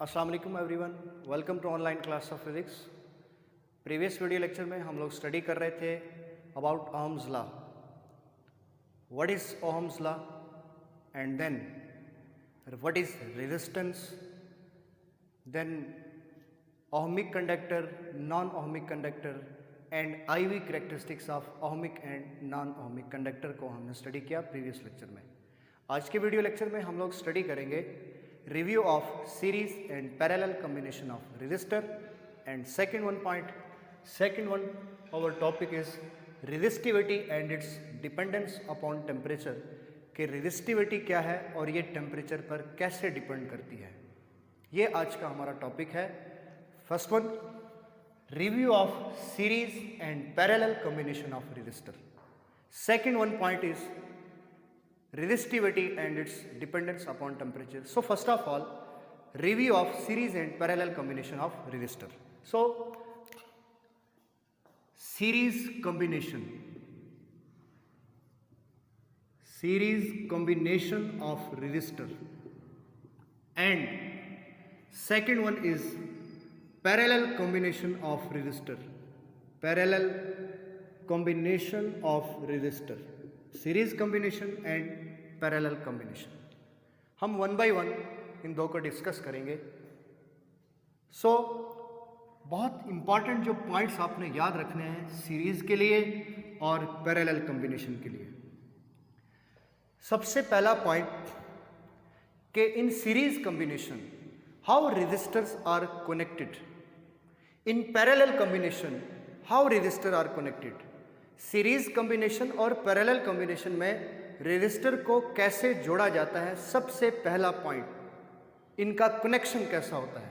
अस्सलाम वालेकुम everyone, welcome to online class of physics. Previous video lecture में हम लोग स्टडी कर रहे थे about Ohm's law. What is Ohm's law and then what is resistance, then ohmic conductor, non ohmic conductor and IV characteristics of ohmic and non ohmic conductor को हमने study किया previous lecture में। आज के video lecture में हम लोग study करेंगे review of series and parallel combination of resistor and second one our topic is resistivity and its dependence upon temperature, कि रेजिस्टिविटी क्या है और ये टेम्परेचर पर कैसे डिपेंड करती है। ये आज का हमारा टॉपिक है। First one, review of series and parallel combination of resistor. Second one point is resistivity and its dependence upon temperature. So first of all, review of series and parallel combination of resistor. So series combination of resistor, and second one is parallel combination of resistor. Series combination and parallel combination. हम one by one in दो को discuss करेंगे। बहुत important जो points आपने याद रखने हैं सीरीज के लिए और पैरेलल कॉम्बिनेशन के लिए। सबसे पहला पॉइंट कि in series combination how resistors are connected, in parallel combination how resistor are connected. Series combination और पैरेलल कॉम्बिनेशन में रेजिस्टर को कैसे जोड़ा जाता है, सबसे पहला पॉइंट इनका कनेक्शन कैसा होता है।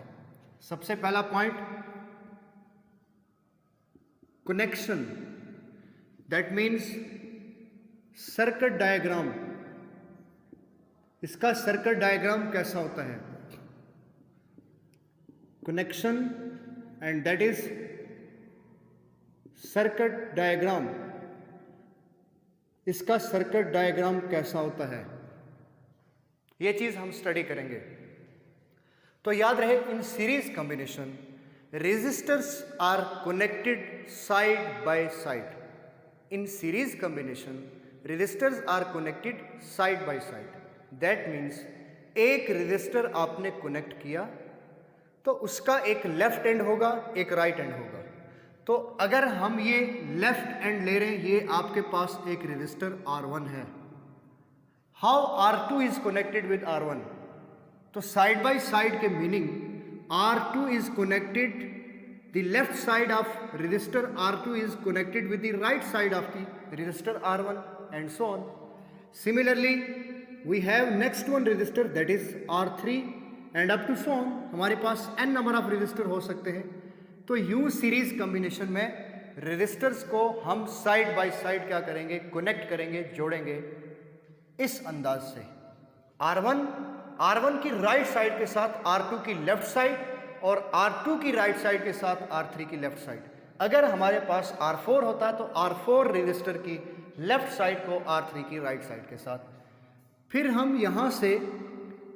सबसे पहला point connection, that means circuit diagram. इसका सर्किट डायग्राम कैसा होता है, connection, and that is circuit diagram. इसका सर्किट डायग्राम कैसा होता है, यह चीज हम स्टडी करेंगे। तो याद रहे, in series combination resistors are connected side by side. In series combination resistors are connected side by side. That means एक रेजिस्टर आपने कनेक्ट किया तो उसका एक लेफ्ट एंड होगा, एक राइट एंड होगा। तो अगर हम ये लेफ्ट एंड ले रहे हैं, ये आपके पास एक रेजिस्टर R1 है। How R2 is connected with R1, तो साइड बाय साइड के meaning R2 is connected, the left side of resistor R2 is connected with the right side of the resistor R1 and so on. Similarly we have next one resistor that is R3 and up to so on. हमारे पास n number of resistor हो सकते हैं। तो यूं series combination में resistors को हम साइड बाय साइड क्या करेंगे, कनेक्ट करेंगे, जोड़ेंगे इस अंदाज से। R1 की राइट साइड के साथ R2 की लेफ्ट साइड और R2 की राइट साइड के साथ R3 की लेफ्ट साइड। अगर हमारे पास R4 होता है तो R4 रेजिस्टर की लेफ्ट साइड को R3 की राइट साइड के साथ। फिर हम यहाँ से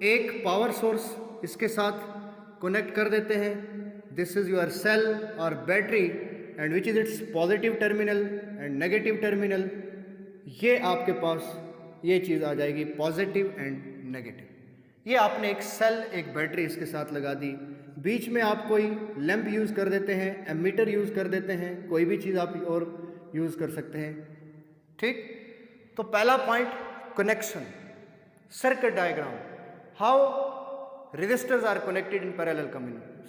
एक पावर सोर्स इसके साथ कनेक्ट कर देते हैं। दिस इज योर सेल और battery and which is it's positive terminal and negative terminal. ये आपके पास ये चीज़ आ जाएगी पॉजिटिव एंड नेगेटिव। ये आपने एक सेल, एक बैटरी इसके साथ लगा दी। बीच में आप कोई लैंप यूज़ कर देते हैं, एमीटर यूज़ कर देते हैं, कोई भी चीज़ आप और यूज़ कर सकते हैं। ठीक, तो पहला point connection, circuit diagram, how resistors are connected in parallel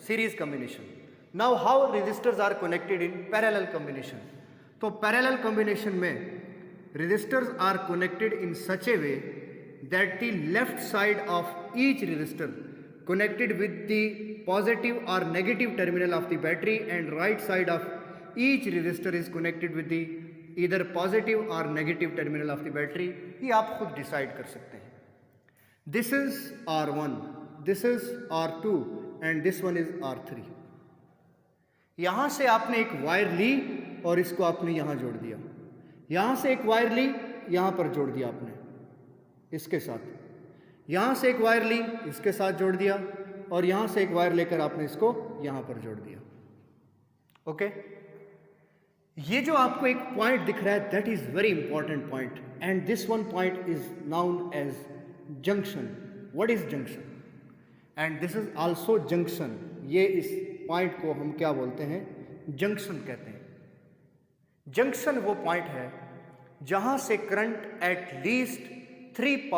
series combination. Now how resistors are connected in parallel combination? तो parallel combination में resistors are connected in such a way that the left side of each resistor connected with the positive or negative terminal of the battery and right side of each resistor is connected with the either positive or negative terminal of the battery। ये आप खुद decide कर सकते हैं। This is R1, this is R2 and this one is R3। यहां से आपने एक वायर ली और इसको आपने यहां जोड़ दिया। यहां से एक वायर ली, यहां पर जोड़ दिया आपने इसके साथ। यहां से एक वायर ली, इसके साथ जोड़ दिया। और यहाँ से एक वायर लेकर आपने इसको यहाँ पर जोड़ दिया। ओके, ये जो आपको एक पॉइंट दिख रहा है that is very important point, and this one point is known as junction. What is junction? And this is also junction. ये इस पॉइंट को हम क्या बोलते हैं? जंक्शन कहते हैं। जंक्शन वो पॉइंट है जहां से करंट एट लीस्ट 3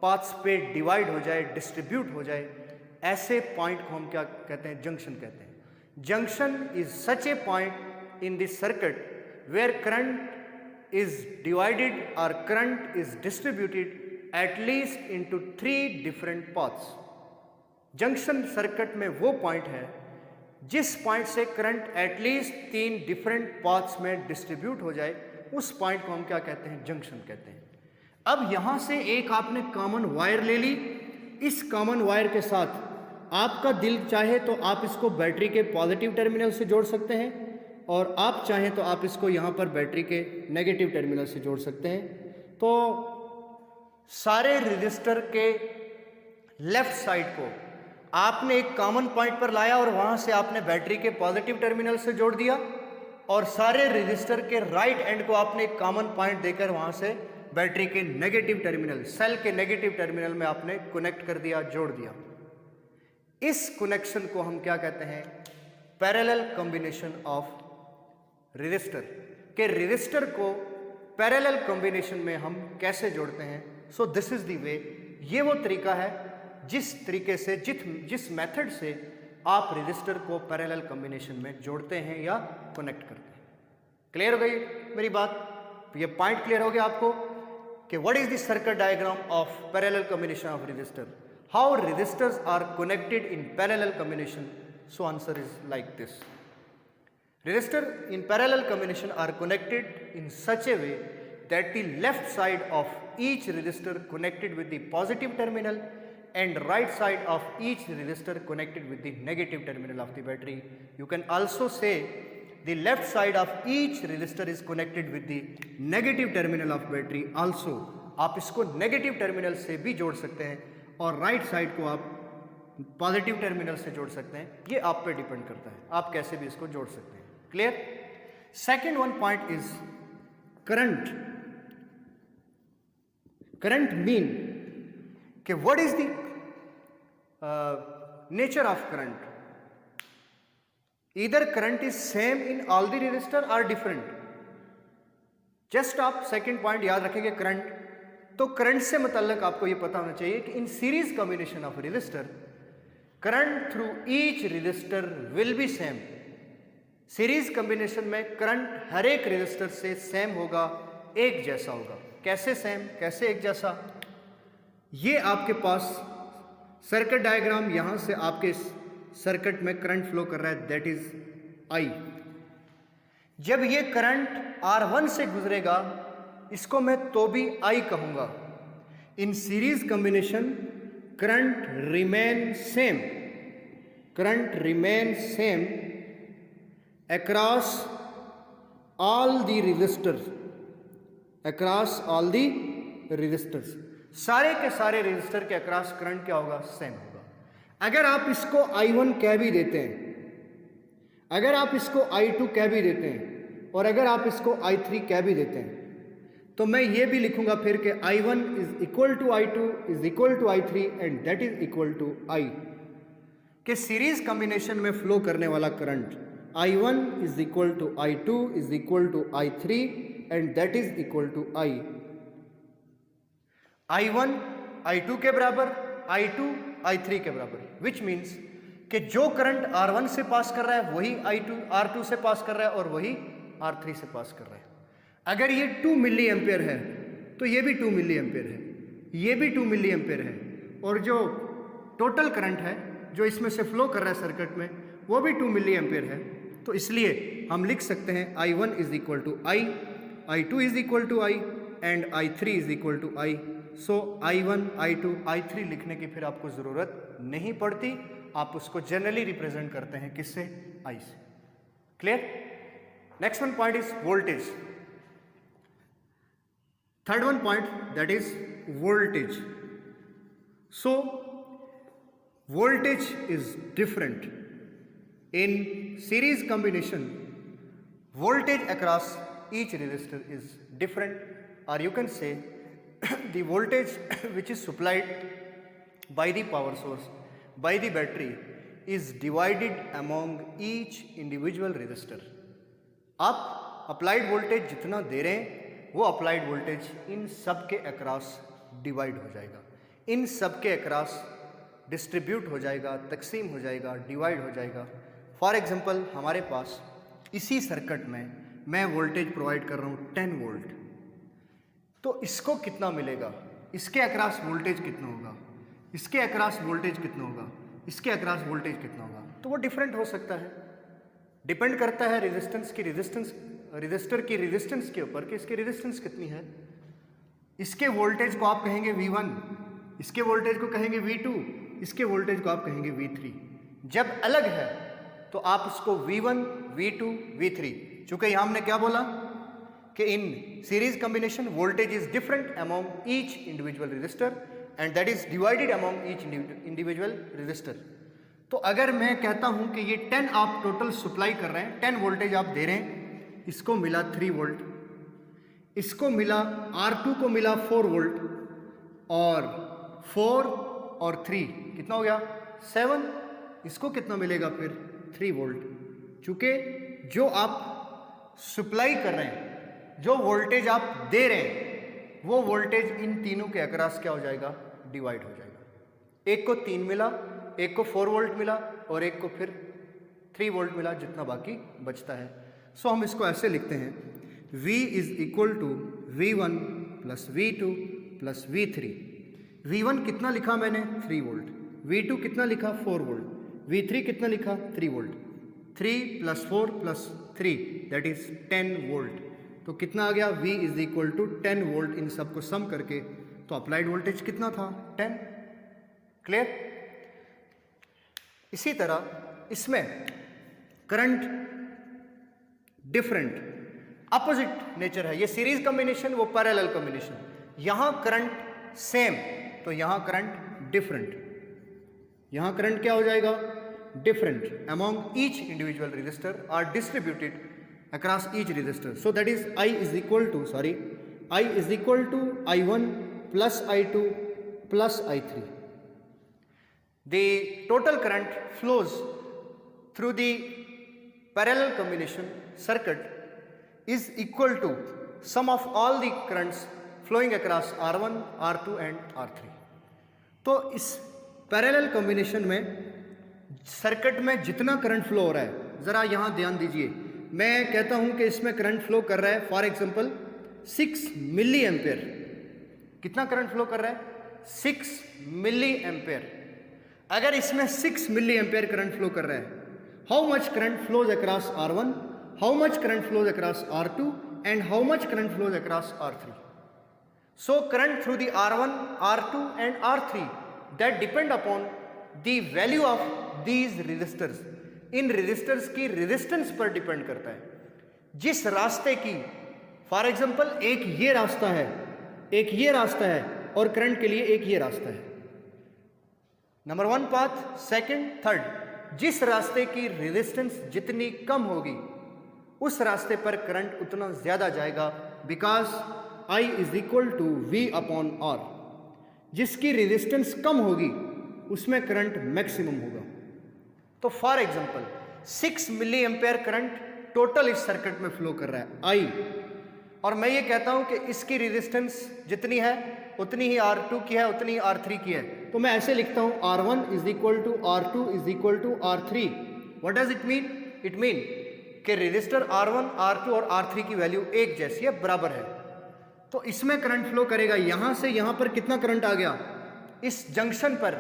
पाथ्स पे डिवाइड हो जाए, डिस्ट्रीब्यूट हो जाए, ऐसे पॉइंट को हम क्या कहते हैं? जंक्शन कहते हैं। Junction is such a point in this circuit where current is divided और current is distributed at least into 3 different paths. Junction circuit में वो पॉइंट है जिस पॉइंट से करंट एटलीस्ट 3 डिफरेंट पाथ्स में डिस्ट्रीब्यूट हो जाए, उस पॉइंट को हम क्या कहते हैं? जंक्शन कहते हैं। अब यहां से एक आपने कॉमन वायर ले ली, इस कॉमन वायर के साथ आपका दिल चाहे तो आप इसको बैटरी के पॉजिटिव टर्मिनल से जोड़ सकते हैं, और आप चाहें तो आप इसको यहां पर बैटरी के नेगेटिव टर्मिनल से जोड़ सकते हैं। तो सारे रजिस्टर के लेफ्ट साइड को आपने एक कॉमन पॉइंट पर लाया और वहां से आपने बैटरी के पॉजिटिव टर्मिनल से जोड़ दिया, और सारे रजिस्टर के राइट एंड को आपने एक कॉमन पॉइंट देकर वहां से बैटरी के नेगेटिव टर्मिनल, सेल के नेगेटिव टर्मिनल में आपने कनेक्ट कर दिया, जोड़ दिया। इस कनेक्शन को हम क्या कहते हैं? Parallel combination of register. के रजिस्टर को पैरेलल कॉम्बिनेशन में हम कैसे जोड़ते हैं? सो दिस इज द वे। ये वो तरीका है जिस तरीके से जिस मेथड से आप रजिस्टर को पैरेलल कॉम्बिनेशन में जोड़ते हैं या कनेक्ट करते हैं। क्लियर हो गई मेरी बात? ये पॉइंट क्लियर हो गया आपको कि what is the circuit diagram of parallel combination of resistor, how resistors are connected in parallel combination. So answer is like this. Resistor in parallel combination are connected in such a way that the left side of each resistor connected with the positive terminal and right side of each resistor connected with the negative terminal of the battery. You can also say the left side of each resistor is connected with the negative terminal of battery also. आप इसको negative terminal से भी जोड़ सकते हैं और right side को आप पॉजिटिव टर्मिनल से जोड़ सकते हैं। ये आप पे डिपेंड करता है, आप कैसे भी इसको जोड़ सकते हैं। Clear? Second one point is current. Current mean कि what is the nature of current. Either current is same in all the register और डिफरेंट। जस्ट आप सेकेंड पॉइंट याद रखेंगे करंट, तो करंट से मतलब आपको ये पता होना चाहिए कि in series combination of register current through each resistor will be same. Series combination में करंट हर एक रजिस्टर से सेम होगा, एक जैसा होगा। कैसे सेम, कैसे एक जैसा? ये आपके पास सर्किट डायग्राम, यहां से आपके सर्किट में करंट फ्लो कर रहा है, दैट इज आई। जब ये करंट R1 से गुजरेगा, इसको मैं तो भी आई कहूंगा। इन series combination current remain same, current remain same across all the resistors, across all the resistors। सारे के सारे रजिस्टर के अक्रॉस करंट क्या होगा? सेम होगा। अगर आप इसको I1 कह भी देते हैं, अगर आप इसको I2 कह भी देते हैं, और अगर आप इसको I3 कह भी देते हैं, तो मैं ये भी लिखूंगा फिर कि I1 is equal to I2 is equal to I3 and that is equal to I। के सीरीज कॉम्बिनेशन में फ्लो करने वाला current I1 is equal to I2 is equal to I3 and that is equal to I। I1 I2 के बराबर, I2 I3 के बराबर, which means कि जो करंट R1 से पास कर रहा है वही R2 से पास कर रहा है और वही R3 से पास कर रहा है। अगर ये 2 मिली एम्पेयर है तो ये भी 2 मिली एम्पेयर है, ये भी 2 मिली एम्पेयर है, और जो टोटल करंट है जो इसमें से फ्लो कर रहा है सर्किट में वो भी 2 मिली एम्पेयर है। तो इसलिए हम लिख सकते हैं I1 is equal to I, I2 is equal to I and I3 is equal to I। So I1, I2, I3 लिखने की फिर आपको ज़रूरत नहीं पड़ती, आप उसको जनरली रिप्रेजेंट करते हैं किससे? I से। Clear? Next one point is voltage. Third one point that is voltage. So voltage is different. In series combination, voltage across each resistor is different, or you can say the voltage which is supplied by the power source by the battery is divided among each individual resistor. आप applied voltage जितना दे रहे हैं वो applied voltage इन सब के across divide हो जाएगा, इन सब के अक्रॉस डिस्ट्रीब्यूट हो जाएगा, तकसीम हो जाएगा, डिवाइड हो जाएगा। फॉर एग्जांपल हमारे पास इसी सर्किट में मैं वोल्टेज प्रोवाइड कर रहा हूँ 10 वोल्ट, तो इसको कितना मिलेगा, इसके अक्रॉस वोल्टेज कितना होगा, इसके अक्रॉस वोल्टेज कितना होगा, इसके अक्रॉस वोल्टेज कितना होगा, तो वो डिफरेंट हो सकता है। डिपेंड करता है रजिस्टर की रेजिस्टेंस के ऊपर कि इसकी रेजिस्टेंस कितनी है। इसके वोल्टेज को आप कहेंगे V1, इसके वोल्टेज को कहेंगे V2, इसके वोल्टेज को आप कहेंगे V3। जब अलग है तो आप उसको V1, V2, V3, चूंकि यहाँ हमने क्या बोला कि in series combination voltage is different among each individual register and that is divided among each individual register. तो अगर मैं कहता हूं कि ये 10 आप टोटल सप्लाई कर रहे हैं, 10 वोल्टेज आप दे रहे हैं, इसको मिला 3 वोल्ट, इसको मिला R2 को मिला 4 वोल्ट, और 4 और 3 कितना हो गया 7, इसको कितना मिलेगा फिर 3 वोल्ट। चूंकि जो आप सप्लाई कर रहे हैं, जो वोल्टेज आप दे रहे हैं, वो वोल्टेज इन तीनों के अक्रॉस क्या हो जाएगा, डिवाइड हो जाएगा। एक को 3 मिला, एक को 4 वोल्ट मिला और एक को फिर 3 वोल्ट मिला, जितना बाकी बचता है। सो हम इसको ऐसे लिखते हैं, V is equal to V1 plus V2 plus V3। V1 कितना लिखा मैंने 3 वोल्ट, V2 कितना लिखा 4 वोल्ट, V3 कितना लिखा 3 वोल्ट, 3 प्लस 4 प्लस 3 दैट इज 10 वोल्ट। तो कितना आ गया, V is equal to 10 volt. इन सबको सम करके तो अप्लाइड वोल्टेज कितना था 10। क्लियर। इसी तरह इसमें करंट डिफरेंट अपोजिट नेचर है, ये सीरीज कॉम्बिनेशन, वो पैरेलल कॉम्बिनेशन। यहां करंट सेम तो यहां करंट डिफरेंट, यहां करंट क्या हो जाएगा different among each individual resistor are distributed across each resistor. So that is I is equal to I1 plus I2 plus I3. The total current flows through the parallel combination circuit is equal to sum of all the currents flowing across R1, R2 and R3. तो इस parallel combination में circuit में जितना current flow हो रहा है, ज़रा यहाँ ध्यान दीजिए। मैं कहता हूं कि इसमें करंट फ्लो कर रहा है फॉर एग्जांपल 6 मिली एम्पेयर। कितना करंट फ्लो कर रहा है 6 मिली एम्पेयर। अगर इसमें 6 मिली एम्पेयर करंट फ्लो कर रहा है, how much current flows across R1, how much current flows across R2 and how much current flows across R3। So current through the R1, R2 and R3 that depend upon the value of these resistors. इन resistors की resistance पर depend करता है। जिस रास्ते की, for example एक ये रास्ता है, एक ये रास्ता है, और करंट के लिए एक ये रास्ता है, नंबर 1 पाथ, सेकंड, थर्ड। जिस रास्ते की रेजिस्टेंस जितनी कम होगी उस रास्ते पर करंट उतना ज्यादा जाएगा, because I is equal to V upon R। जिसकी रेजिस्टेंस कम होगी उसमें करंट मैक्सिमम होगा। तो for example 6 milli ampere current total इस सर्किट में फ्लो कर रहा है I, और मैं ये कहता हूं कि इसकी रेजिस्टेंस जितनी है उतनी ही R2 की है, उतनी ही R3 की है। तो मैं ऐसे लिखता हूं R1 is equal to R2 is equal to R3। What does it mean? It mean कि रेजिस्टर R1, R2 और R3 की वैल्यू एक जैसी है, बराबर है। तो इसमें करंट फ्लो करेगा। यहां से यहां पर कितना करंट आ गया, इस जंक्शन पर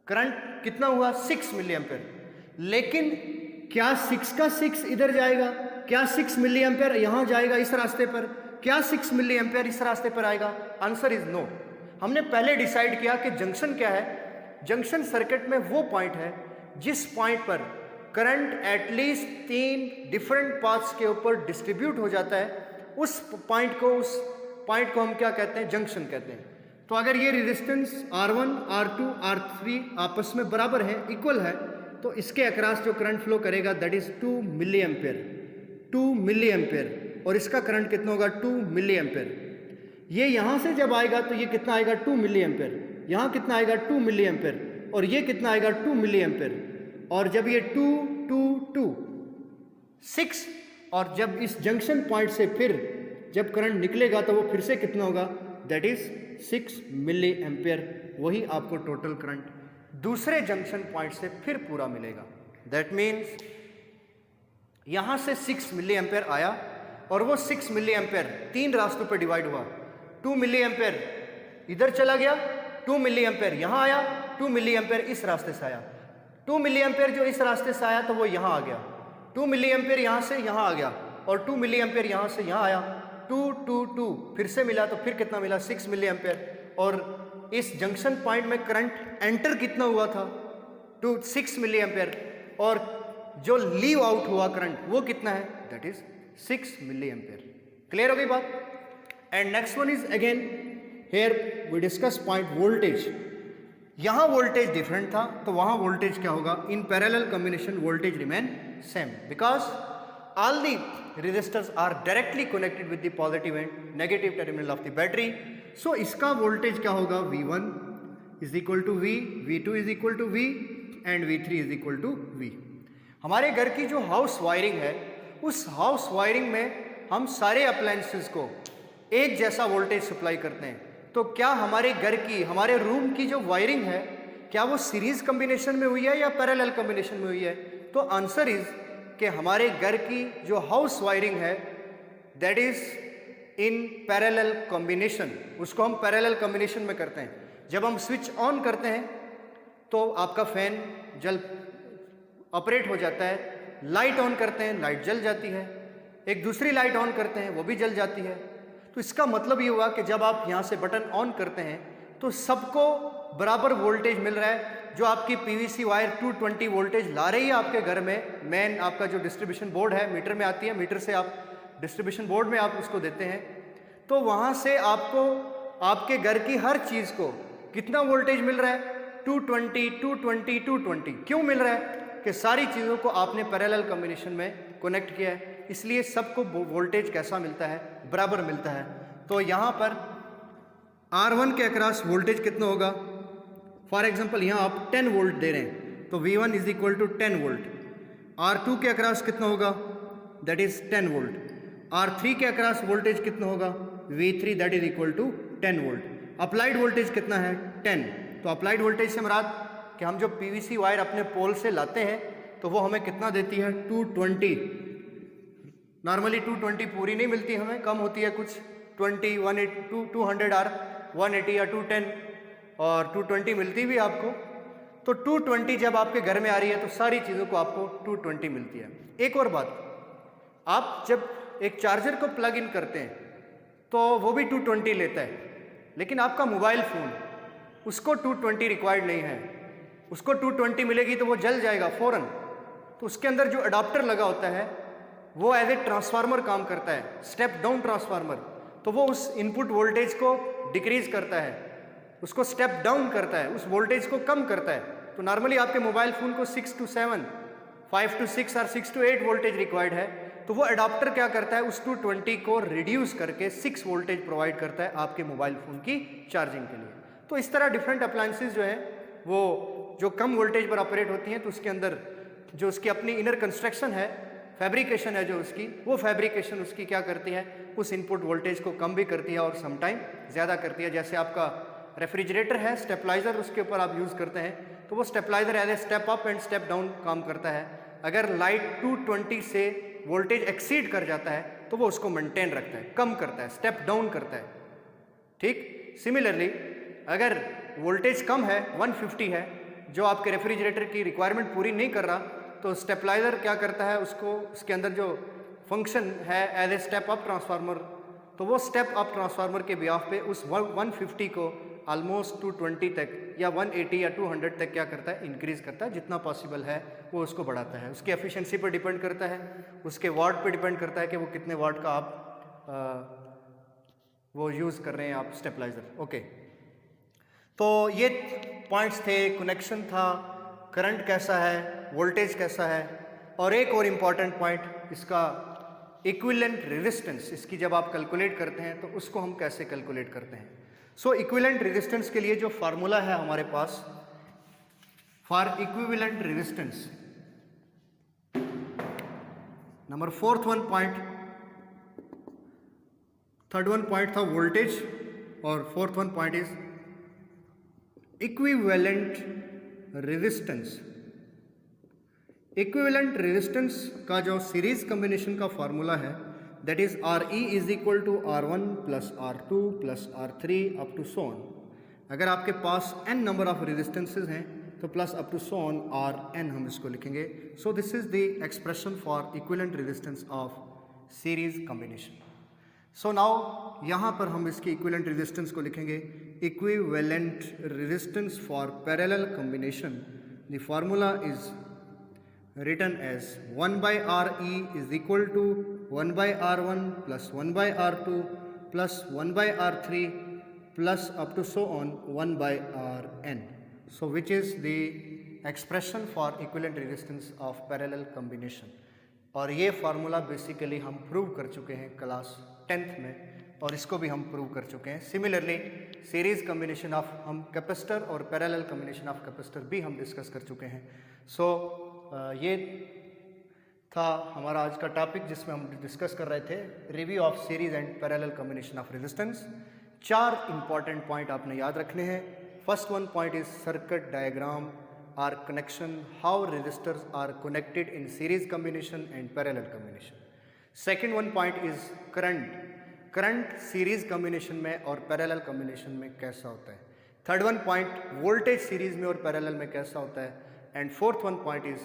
करंट कितना हुआ 6 मिली एम्पेयर। लेकिन क्या 6 का 6 इधर जाएगा? क्या 6 मिली एम्पेयर यहां जाएगा इस रास्ते पर? क्या 6 मिली एम्पेयर इस रास्ते पर आएगा? Answer is no. हमने पहले डिसाइड किया कि जंक्शन क्या है। जंक्शन सर्किट में वो पॉइंट है जिस पॉइंट पर करंट एटलीस्ट 3 डिफरेंट पाथ्स के ऊपर डिस्ट्रीब्यूट हो जाता है। उस पॉइंट को हम क्या कहते हैं? जंक्शन कहते हैं। तो अगर ये रेजिस्टेंस R1, R2, R3 आपस में बराबर है, इक्वल है, तो इसके अक्रॉस जो करंट फ्लो करेगा that is 2 milli ampere, 2 milli ampere, और इसका करंट कितना होगा 2 मिली एम्पेयर। ये यहाँ से जब आएगा तो ये कितना आएगा 2 मिली एम्पेयर, यहाँ कितना आएगा 2 मिली एम्पेयर, और ये कितना आएगा 2 मिली एम्पेयर। और जब ये 2 2 2 6, और जब इस जंक्शन पॉइंट से फिर जब करंट निकलेगा तो वो फिर से कितना होगा, दैट इज 6 मिली एम्पेयर। वही आपको टोटल करंट दूसरे जंक्शन पॉइंट से फिर पूरा मिलेगा। दैट मीन्स यहां से 6 मिली एम्पेयर आया और वो 6 मिली एम्पेयर 3 रास्तों पर डिवाइड हुआ। 2 मिली एम्पेयर इधर चला गया, 2 मिली एम्पेयर यहां आया, 2 मिली एम्पेयर इस रास्ते से आया, 2 मिली एम्पेयर जो इस रास्ते से आया तो वो यहां आ गया, 2 मिली एम्पेयर यहां से यहां आ गया, और 2 मिली एम्पेयर यहां से यहां आया, 2 2 2 फिर से मिला, तो फिर कितना मिला 6 मिली एम्पेयर। और इस जंक्शन पॉइंट में करंट एंटर कितना हुआ था 6 मिली एम्पेयर, और जो लीव आउट हुआ करंट वो कितना है, that is 6 milli ampere. Clear हो गई बात। And next one is again here we discuss point voltage. यहां वोल्टेज डिफरेंट था तो वहां वोल्टेज क्या होगा, in parallel combination voltage remain same because all the resistors are directly connected with the positive and negative terminal of the battery. So इसका voltage क्या होगा, V1 is equal to V, V2 is equal to V and V3 is equal to V। हमारे घर की जो house wiring है उस house wiring में हम सारे अप्लायंसेस को एक जैसा वोल्टेज सप्लाई करते हैं। तो क्या हमारे घर की, हमारे रूम की जो वायरिंग है क्या वो सीरीज कॉम्बिनेशन में हुई है या पैरेलल कॉम्बिनेशन में हुई है, तो आंसर इज कि हमारे घर की जो हाउस वायरिंग है that is in parallel combination, उसको हम पैरेलल कॉम्बिनेशन में करते हैं। जब हम स्विच ऑन करते हैं तो आपका फैन जल ऑपरेट हो जाता है, लाइट ऑन करते हैं लाइट जल जाती है, एक दूसरी लाइट ऑन करते हैं वो भी जल जाती है। तो इसका मतलब ये हुआ कि जब आप यहाँ से बटन ऑन करते हैं तो सबको बराबर वोल्टेज मिल रहा है। जो आपकी पीवीसी वायर 220 वोल्टेज ला रही है आपके घर में, मेन आपका जो डिस्ट्रीब्यूशन बोर्ड है मीटर में आती है, मीटर से आप डिस्ट्रीब्यूशन बोर्ड में आप उसको देते हैं, तो वहाँ से आपको आपके घर की हर चीज़ को कितना वोल्टेज मिल रहा है, 220 220 220। क्यों मिल रहा है कि सारी चीज़ों को आपने पैरेलल कॉम्बिनेशन में कनेक्ट किया है, इसलिए सबको वोल्टेज कैसा मिलता है, बराबर मिलता है। तो यहाँ पर R1 के अक्रॉस वोल्टेज कितना होगा, फॉर एग्जांपल यहाँ आप 10 वोल्ट दे रहे हैं तो V1 is equal to 10 volt. R2 के अक्रॉस कितना होगा, दैट इज 10 वोल्ट। R3 के अक्रॉस वोल्टेज कितना होगा, V3 that is equal to 10 volt. Applied voltage कितना है 10। तो अप्लाइड वोल्टेज से मुराद कि हम जो पीवीसी वायर अपने पोल से लाते हैं तो वो हमें कितना देती है 220। नॉर्मली 220 पूरी नहीं मिलती हमें, कम होती है कुछ 20 180 200 और 180 या 210 और 220 मिलती भी आपको। तो 220 जब आपके घर में आ रही है तो सारी चीज़ों को आपको 220 मिलती है। एक और बात, आप जब एक चार्जर को प्लग इन करते हैं तो वो भी 220 लेता है, लेकिन आपका मोबाइल फ़ोन उसको 220 रिक्वायर्ड नहीं है, उसको 220 मिलेगी तो वो जल जाएगा फ़ौरन। तो उसके अंदर जो अडाप्टर लगा होता है वो एज ए ट्रांसफार्मर काम करता है, स्टेप डाउन ट्रांसफार्मर। तो वो उस इनपुट वोल्टेज को डिक्रीज करता है, उसको स्टेप डाउन करता है, उस वोल्टेज को कम करता है। तो नॉर्मली आपके मोबाइल फ़ोन को 6 to 7, 5 to 6 और 6 to 8 वोल्टेज रिक्वायर्ड है, तो वो अडाप्टर क्या करता है उस 220 को रिड्यूस करके 6 वोल्टेज प्रोवाइड करता है आपके मोबाइल फ़ोन की चार्जिंग के लिए। तो इस तरह डिफरेंट अप्लायंसेस जो हैं वो जो कम वोल्टेज पर ऑपरेट होती हैं तो उसके अंदर जो उसकी अपनी इनर कंस्ट्रक्शन है, फैब्रिकेशन है जो उसकी, वो फैब्रिकेशन उसकी क्या करती है, उस इनपुट वोल्टेज को कम भी करती है और समटाइम ज़्यादा करती है। जैसे आपका रेफ्रिजरेटर है, स्टेपलाइज़र उसके ऊपर आप यूज़ करते हैं तो वो stabilizer as a step up and step down काम करता है। अगर लाइट 220 से वोल्टेज एक्सीड कर जाता है तो वो उसको मेंटेन रखता है, कम करता है, स्टेप डाउन करता है। ठीक सिमिलरली अगर वोल्टेज कम है, 150 है, जो आपके रेफ्रिजरेटर की रिक्वायरमेंट पूरी नहीं कर रहा, तो स्टेपलाइज़र क्या करता है उसको, उसके अंदर जो फंक्शन है as a step up transformer, तो वो स्टेप अप ट्रांसफार्मर के बिहाफ पे उस 150 को ऑलमोस्ट 220 तक या 180 या 200 तक क्या करता है, इंक्रीज़ करता है। जितना पॉसिबल है वो उसको बढ़ाता है। उसकी एफिशिएंसी पर डिपेंड करता है, उसके वाट पे डिपेंड करता है कि वो कितने वाट का आप वो यूज़ कर रहे हैं आप स्टेपलाइज़र। ओके, तो ये पॉइंट्स थे, कनेक्शन था, करंट कैसा है, वोल्टेज कैसा है, और एक और इम्पॉर्टेंट पॉइंट इसका इक्विवेलेंट रेजिस्टेंस, इसकी जब आप कैलकुलेट करते हैं तो उसको हम कैसे कैलकुलेट करते हैं। सो इक्विवेलेंट रेजिस्टेंस के लिए जो फार्मूला है हमारे पास for equivalent resistance, number fourth one point, third one point था वोल्टेज, और fourth one point is equivalent resistance. Equivalent resistance का जो सीरीज कॉम्बिनेशन का फार्मूला है that is R E is equal to R1 plus R2 plus R3 to to सो ऑन। अगर आपके पास n नंबर ऑफ रेजिस्टेंसेज हैं तो plus up to so on Rn हम इसको लिखेंगे। So this is the expression for equivalent resistance of series combination. So now यहाँ पर हम इसकी इक्विवेलेंट रेजिस्टेंस को लिखेंगे equivalent resistance for parallel combination. The formula is written as 1 by Re is equal to 1 by R1 plus 1 by R2 plus 1 by R3 plus up to so on 1 by Rn. So which is the expression for equivalent resistance of parallel combination. और ये formula basically हम prove कर चुके हैं class 10th में, और इसको भी हम प्रूव कर चुके हैं। सिमिलरली सीरीज कॉम्बिनेशन ऑफ हम कैपेसिटर और पैरेलल कॉम्बिनेशन ऑफ कैपेसिटर भी हम डिस्कस कर चुके हैं। सो ये था हमारा आज का टॉपिक जिसमें हम डिस्कस कर रहे थे review of series and parallel combination of resistance. 4 important point आपने याद रखने हैं। First one point is circuit diagram or connection, how resistors are connected in series combination and parallel combination. Second one point is current series combination में और parallel combination में कैसा होता है। Third one point voltage series में और parallel में कैसा होता है। And fourth one point is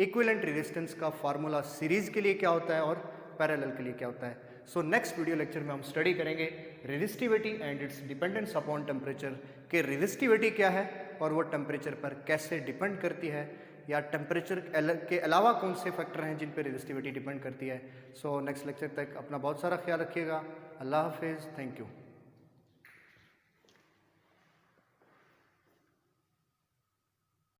equivalent resistance का फार्मूला सीरीज के लिए क्या होता है और पैरेलल के लिए क्या होता है। सो नेक्स्ट वीडियो लेक्चर में हम स्टडी करेंगे resistivity and its dependence upon temperature, कि रेजिस्टिविटी क्या है और वो टेम्परेचर पर कैसे डिपेंड करती है, या टेम्परेचर के अलावा कौन से फैक्टर हैं जिन पर रेजिस्टिविटी डिपेंड करती है। सो नेक्स्ट लेक्चर तक अपना बहुत सारा ख्याल रखिएगा। अल्लाह हाफिज़, थैंक यू।